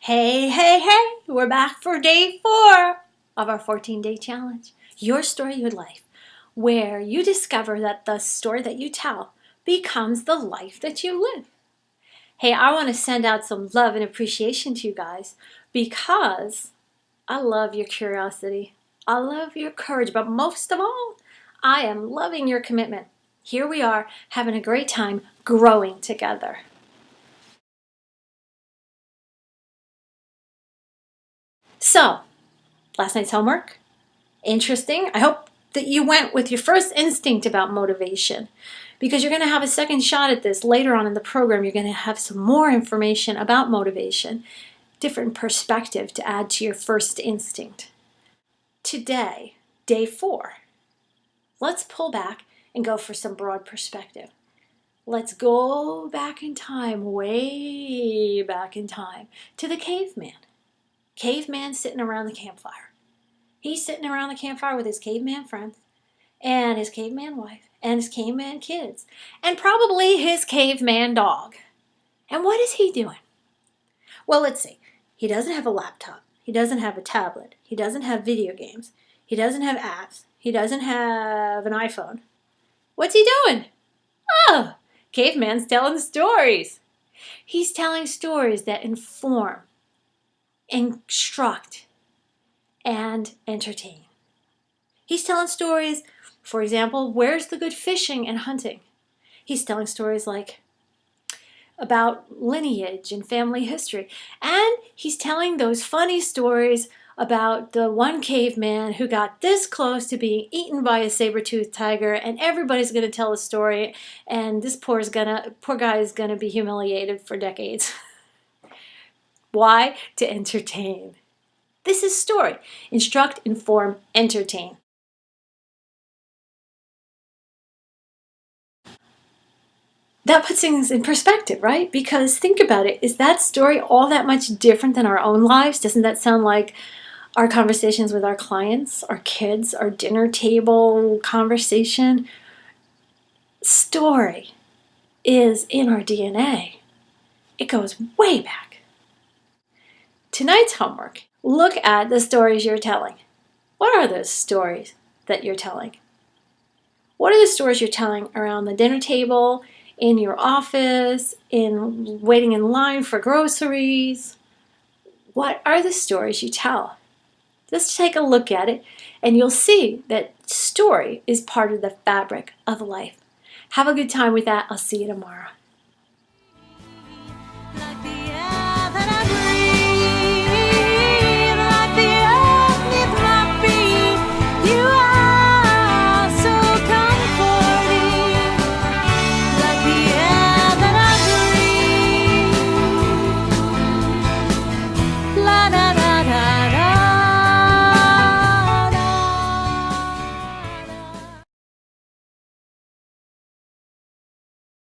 Hey, hey, hey, we're back for day 4 of our 14-day challenge. Your story, your life, where you discover that the story that you tell becomes the life that you live. Hey, I want to send out some love and appreciation to you guys because I love your curiosity. I love your courage, but most of all, I am loving your commitment. Here we are having a great time growing together. So, last night's homework? Interesting. I hope that you went with your first instinct about motivation because you're going to have a second shot at this later on in the program. You're going to have some more information about motivation, different perspective to add to your first instinct. Today, day 4, let's pull back and go for some broad perspective. Let's go back in time, way back in time, to the caveman. Caveman sitting around the campfire. He's sitting around the campfire with his caveman friends and his caveman wife and his caveman kids and probably his caveman dog. And what is he doing? Well, let's see. He doesn't have a laptop. He doesn't have a tablet. He doesn't have video games. He doesn't have apps. He doesn't have an iPhone. What's he doing? Oh, caveman's telling stories. He's telling stories that inform, instruct, and entertain. He's telling stories, for example, where's the good fishing and hunting? He's telling stories like about lineage and family history. And he's telling those funny stories about the one caveman who got this close to being eaten by a saber-toothed tiger, and everybody's going to tell a story, and this poor guy is going to be humiliated for decades. Why? To entertain. This is story. Instruct, inform, entertain. That puts things in perspective, right? Because think about it, is that story all that much different than our own lives? Doesn't that sound like our conversations with our clients, our kids, our dinner table conversation? Story is in our DNA. It goes way back. Tonight's homework, look at the stories you're telling. What are those stories that you're telling? What are the stories you're telling around the dinner table, in your office, in waiting in line for groceries? What are the stories you tell? Just take a look at it and you'll see that story is part of the fabric of life. Have a good time with that. I'll see you tomorrow.